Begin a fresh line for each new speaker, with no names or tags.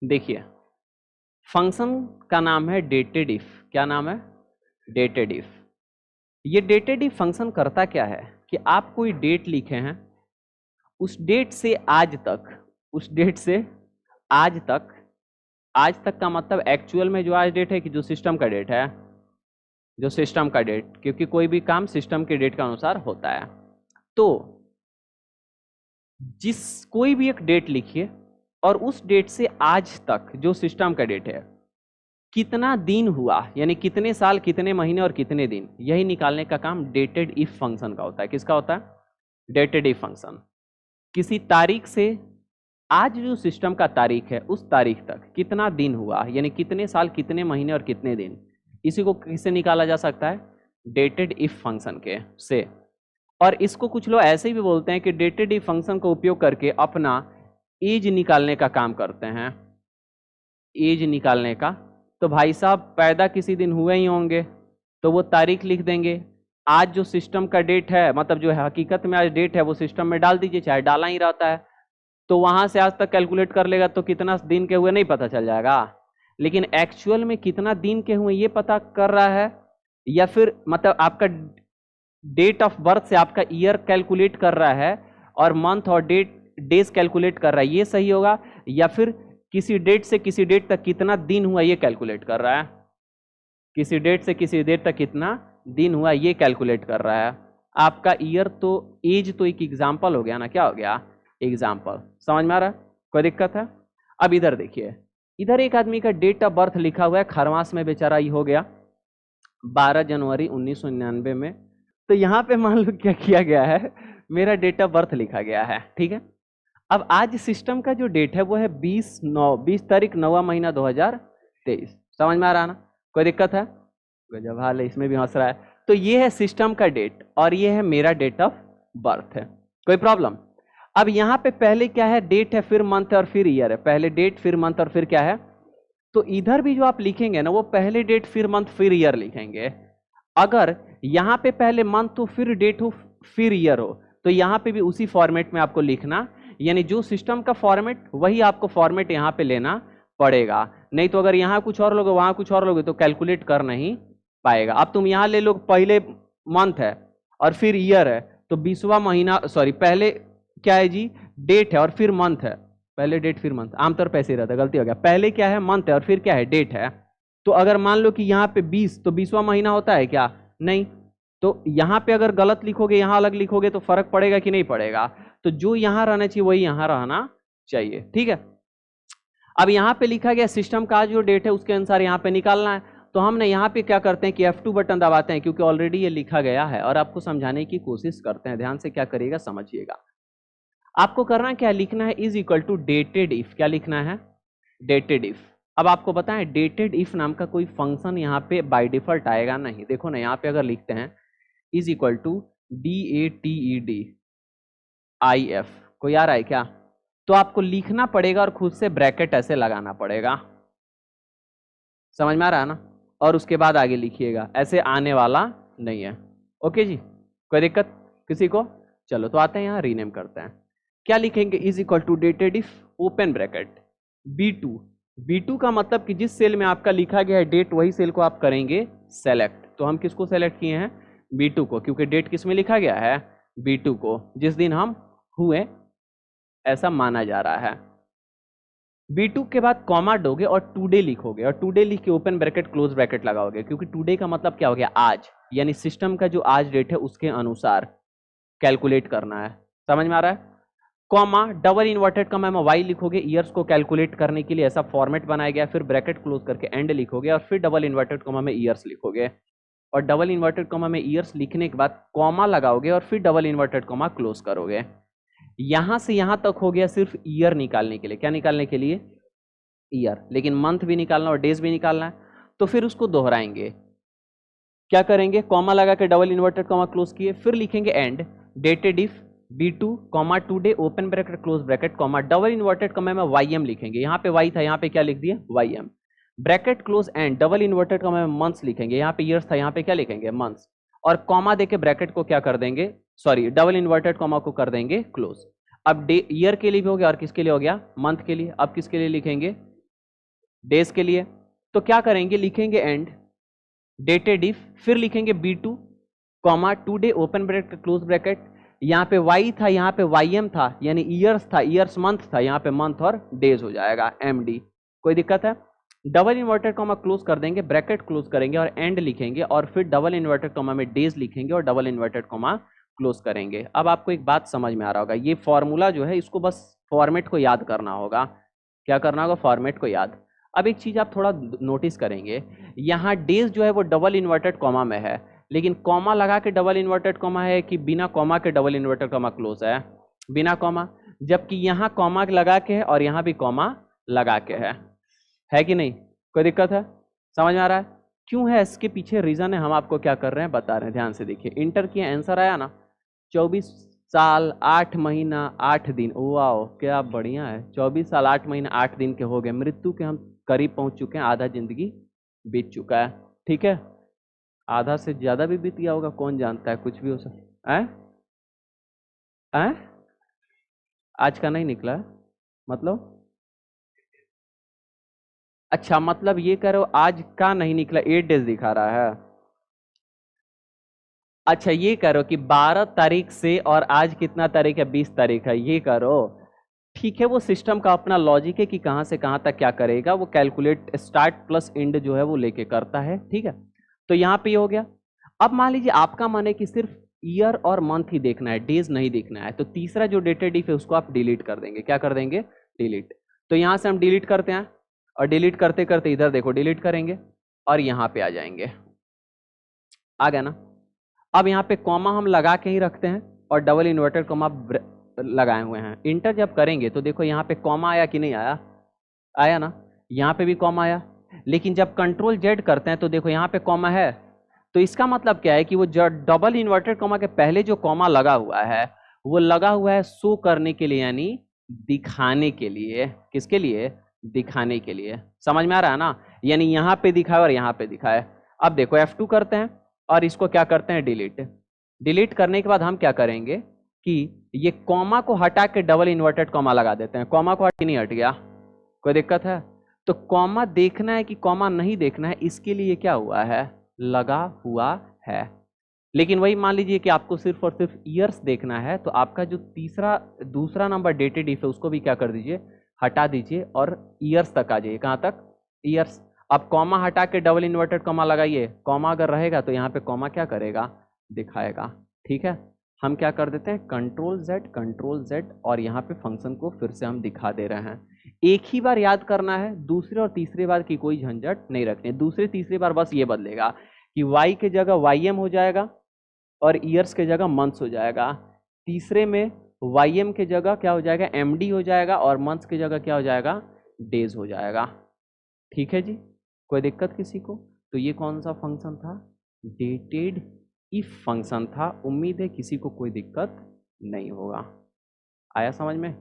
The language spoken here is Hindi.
देखिए, फंक्शन का नाम है डेटेड इफ। क्या नाम है? Dated if. ये डेटेड इफ फंक्शन करता क्या है कि आप कोई डेट लिखे हैं, उस डेट से आज तक, उस डेट से आज तक, आज तक का मतलब एक्चुअल में जो आज डेट है कि जो सिस्टम का डेट है, जो सिस्टम का डेट, क्योंकि कोई भी काम सिस्टम के डेट के अनुसार होता है। तो जिस कोई भी एक डेट लिखिए और उस डेट से आज तक जो सिस्टम का डेट है कितना दिन हुआ, यानी कितने साल, कितने महीने और कितने दिन, यही निकालने का काम डेटेड इफ फंक्शन का होता है। किसका होता है? Dated if function. किसी तारीख से आज जो सिस्टम का तारीख है उस तारीख तक कितना दिन हुआ, यानी कितने साल, कितने महीने और कितने दिन, इसी को किससे निकाला जा सकता है? डेटेड इफ फंक्शन के से। और इसको कुछ लोग ऐसे भी बोलते हैं कि डेटेड इफ फंक्शन का उपयोग करके अपना एज निकालने का काम करते हैं। एज निकालने का, तो भाई साहब पैदा किसी दिन हुए ही होंगे तो वो तारीख लिख देंगे। आज जो सिस्टम का डेट है, मतलब जो है हकीकत में आज डेट है, वो सिस्टम में डाल दीजिए, चाहे डाला ही रहता है, तो वहां से आज तक कैलकुलेट कर लेगा तो कितना दिन के हुए नहीं पता चल जाएगा। लेकिन एक्चुअल में कितना दिन के हुए ये पता कर रहा है, या फिर मतलब आपका डेट ऑफ बर्थ से आपका ईयर कैलकुलेट कर रहा है और मंथ और डेट डेज कैलकुलेट कर रहा है, ये सही होगा? या फिर किसी डेट से किसी डेट तक कितना दिन हुआ ये कैलकुलेट कर रहा है? किसी डेट से किसी डेट तक कितना दिन हुआ ये कैलकुलेट कर रहा है। आपका ईयर तो, एज तो एक एग्जाम्पल हो गया ना, क्या हो गया? एग्जाम्पल। समझ में आ रहा है? कोई दिक्कत है? अब इधर देखिए, इधर एक आदमी का डेट ऑफ बर्थ लिखा हुआ है, खरमास में बेचारा ये हो गया 12 जनवरी 1999 में। तो यहाँ पे मान लो क्या किया गया है, मेरा डेट ऑफ बर्थ लिखा गया है, ठीक है। अब आज सिस्टम का जो डेट है वो है 20 तारीख 9वां महीना 2023। समझ में आ रहा है ना? कोई दिक्कत है? गजब हाल है, इसमें भी हंस रहा है। तो ये है सिस्टम का डेट और ये है मेरा डेट ऑफ बर्थ है। कोई प्रॉब्लम? अब यहाँ पे पहले क्या है? डेट है, फिर मंथ और फिर ईयर है। पहले डेट, फिर मंथ और फिर क्या है? तो इधर भी जो आप लिखेंगे ना वो पहले डेट फिर मंथ फिर ईयर लिखेंगे। अगर यहाँ पे पहले मंथ हो फिर डेट हो फिर ईयर हो, तो यहाँ पे भी उसी फॉर्मेट में आपको लिखना, यानी जो सिस्टम का फॉर्मेट वही आपको फॉर्मेट यहाँ पे लेना पड़ेगा। नहीं तो अगर यहाँ कुछ और लोगे वहां कुछ और लोगे तो कैलकुलेट कर नहीं पाएगा। अब तुम यहाँ ले लो, पहले मंथ है और फिर ईयर है, तो 20वां महीना, सॉरी पहले क्या है जी? डेट है और फिर मंथ है। पहले डेट फिर मंथ, आमतौर पर ऐसे ही रहता है, गलती हो गया। पहले क्या है? मंथ है और फिर क्या है? डेट है। तो अगर मान लो कि यहाँ पे 20, तो 20वां महीना होता है क्या? नहीं। तो यहाँ पे अगर गलत लिखोगे, यहाँ अलग लिखोगे तो फर्क पड़ेगा कि नहीं पड़ेगा? तो जो यहाँ रहना चाहिए वही यहाँ रहना चाहिए, ठीक है। अब यहाँ पे लिखा गया सिस्टम का जो डेट है उसके अनुसार यहाँ पे निकालना है। तो हमने यहाँ पे क्या करते हैं कि F2 बटन दबाते हैं, क्योंकि ऑलरेडी ये लिखा गया है और आपको समझाने की कोशिश करते हैं। ध्यान से क्या करिएगा, समझिएगा। आपको करना क्या, लिखना है is equal to dated if. क्या लिखना है? Dated if. अब आपको बताएं, डेटेड इफ नाम का कोई फंक्शन यहाँ पे बाय डिफॉल्ट आएगा नहीं। देखो ना, यहाँ पे अगर लिखते हैं इज इक्वल टू DATEDIF, कोई आ रहा है क्या? तो आपको लिखना पड़ेगा और खुद से ब्रैकेट ऐसे लगाना पड़ेगा। समझ में आ रहा है ना? और उसके बाद आगे लिखिएगा, ऐसे आने वाला नहीं है। ओके जी, कोई दिक्कत किसी को? चलो तो आते हैं यहाँ, रीनेम करते हैं। क्या लिखेंगे? Is equal to dated if open bracket B2। B2 का मतलब कि जिस सेल में आपका लिखा गया है डेट, वही सेल को आप करेंगे सेलेक्ट। तो हम किसको सेलेक्ट किए हैं? B2 को, क्योंकि डेट किस में लिखा गया है? B2 को, जिस दिन हम हुए ऐसा माना जा रहा है। B2 के बाद कॉमा दोगे और टुडे लिखोगे, और टुडे लिख के ओपन ब्रैकेट क्लोज ब्रैकेट लगाओगे, क्योंकि टुडे का मतलब क्या हो गया? आज, यानी सिस्टम का जो आज डेट है उसके अनुसार कैलकुलेट करना है। समझ में आ रहा है? कॉमा डबल इन्वर्टेड कॉमा में वाई लिखोगे, ईयर्स को कैलकुलेट करने के लिए ऐसा फॉर्मेट बनाया गया। फिर ब्रैकेट क्लोज करके एंड लिखोगे और फिर डबल इन्वर्टेड कॉमा में ईयर्स लिखोगे, और डबल इन्वर्टेड कॉमा में ईयर्स लिखने के बाद कॉमा लगाओगे और फिर डबल इन्वर्टेड कॉमा क्लोज करोगे। यहां से यहां तक हो गया सिर्फ ईयर निकालने के लिए। क्या निकालने के लिए? ईयर। लेकिन मंथ भी निकालना और डेज भी निकालना है, तो फिर उसको दोहराएंगे। क्या करेंगे? कॉमा लगा के डबल इन्वर्टेड कॉमा क्लोज किए, फिर लिखेंगे and dated if B2 comma today open bracket close bracket comma double inverted comma में YM लिखेंगे। यहाँ पे Y था, यहाँ पे क्या लिख दिया? YM। Bracket close and double inverted comma में मंथ्स लिखेंगे। यहाँ पे ईयर्स था, यहाँ पे क्या लिखेंगे? मंथ्स। और कॉमा देके ब्रैकेट को क्या कर देंगे, सॉरी डबल इन्वर्टेड कॉमा को कर देंगे क्लोज। अब ईयर के लिए भी हो गया और किसके लिए हो गया? मंथ के लिए। अब किसके लिए लिखेंगे? डेज के लिए। तो क्या करेंगे, लिखेंगे एंड डेटेड इफ, फिर लिखेंगे B2 comma today open bracket close bracket, यहाँ पे वाई था, यहाँ पे YM था, यानी ईयर्स था, ईयर्स मंथ था, यहाँ पे मंथ और डेज हो जाएगा MD। कोई दिक्कत है? डबल इन्वर्टेड कॉमा क्लोज कर देंगे, ब्रैकेट क्लोज करेंगे और एंड लिखेंगे, और फिर डबल इन्वर्टेड कॉमा में डेज लिखेंगे और डबल इन्वर्टेड कॉमा क्लोज करेंगे। अब आपको एक बात समझ में आ रहा होगा, ये फॉर्मूला जो है इसको बस फॉर्मेट को याद करना होगा। क्या करना होगा? फॉर्मेट को याद। अब एक चीज आप थोड़ा नोटिस करेंगे, यहाँ डेज जो है वो डबल इन्वर्टेड कॉमा में है, लेकिन कॉमा लगा के डबल इन्वर्टेड कॉमा है कि बिना कॉमा के डबल इन्वर्टेड कॉमा क्लोज है? बिना कॉमा। जबकि यहाँ कॉमा लगा के है और यहाँ भी कॉमा लगा के है कि नहीं? कोई दिक्कत है? समझ में आ रहा है? क्यों है? इसके पीछे रीजन है, हम आपको क्या कर रहे हैं बता रहे हैं, ध्यान से देखिए। इंटर की आंसर आया ना, 24 साल 8 महीना 8 दिन। वाह क्या बढ़िया है, 24 साल 8 महीना 8 दिन के हो गए, मृत्यु के हम करीब पहुंच चुके हैं, आधा जिंदगी बीत चुका है। ठीक है, आधा से ज्यादा भी बीत गया होगा, कौन जानता है, कुछ भी हो सकता है। आज का नहीं निकला है? मतलब अच्छा, मतलब ये करो आज का नहीं निकला, 8 डेज दिखा रहा है। अच्छा ये करो कि 12 तारीख से और आज कितना तारीख है, 20 तारीख है, ये करो। ठीक है, वो सिस्टम का अपना लॉजिक है कि कहां से कहां तक क्या करेगा, वो कैलकुलेट स्टार्ट प्लस एंड जो है वो लेके करता है। ठीक है, तो यहाँ पे ये हो गया। अब मान लीजिए आपका मन है कि सिर्फ ईयर और मंथ ही देखना है, डेज नहीं देखना है, तो तीसरा जो डेटेड इफ है उसको आप डिलीट कर देंगे। क्या कर देंगे? डिलीट। तो यहां से हम डिलीट करते हैं, और डिलीट करते करते इधर देखो डिलीट करेंगे और यहाँ पे आ जाएंगे। आ गया ना? अब यहाँ पे कॉमा हम लगा के ही रखते हैं और डबल इन्वर्टेड कॉमा लगाए हुए हैं। इंटर जब करेंगे तो देखो यहाँ पे कॉमा आया कि नहीं आया? आया ना? यहाँ पे भी कॉमा आया। लेकिन जब कंट्रोल जेड करते हैं तो देखो यहाँ पे कॉमा है। तो इसका मतलब क्या है कि वो डबल इन्वर्टेड कॉमा के पहले जो कॉमा लगा हुआ है वो लगा हुआ है शो करने के लिए, यानी दिखाने के लिए। किसके लिए? दिखाने के लिए। समझ में आ रहा है ना? यानी यहाँ पे दिखाए और यहाँ पे दिखाए। अब देखो F2 करते हैं और इसको क्या करते हैं? डिलीट। डिलीट करने के बाद हम क्या करेंगे कि ये कॉमा को हटा के डबल इन्वर्टेड कॉमा लगा देते हैं। कॉमा को हट नहीं हट गया? कोई दिक्कत है? तो कॉमा देखना है कि कॉमा नहीं देखना है, इसके लिए क्या हुआ है? लगा हुआ है। लेकिन वही मान लीजिए कि आपको सिर्फ और सिर्फ ईयर्स देखना है, तो आपका जो दूसरा नंबर डेटेड इफ है उसको भी क्या कर दीजिए? हटा दीजिए और ईयर्स तक आ जाइए। कहाँ तक? ईयर्स। अब कॉमा हटा के डबल इन्वर्टेड कॉमा लगाइए, कॉमा अगर रहेगा तो यहाँ पे कॉमा क्या करेगा? दिखाएगा। ठीक है, हम क्या कर देते हैं? कंट्रोल जेड और यहाँ पे फंक्शन को फिर से हम दिखा दे रहे हैं। एक ही बार याद करना है, दूसरे और तीसरे बार की कोई झंझट नहीं रखनी है। दूसरे तीसरी बार बस ये बदलेगा कि वाई के जगह YM हो जाएगा और ईयर्स के जगह मंथ्स हो जाएगा। तीसरे में YM के जगह क्या हो जाएगा? MD हो जाएगा, और मंथ्स की जगह क्या हो जाएगा? डेज हो जाएगा। ठीक है जी, कोई दिक्कत किसी को? तो ये कौन सा फंक्शन था? डेटेड इफ फंक्शन था। उम्मीद है किसी को कोई दिक्कत नहीं होगा। आया समझ में?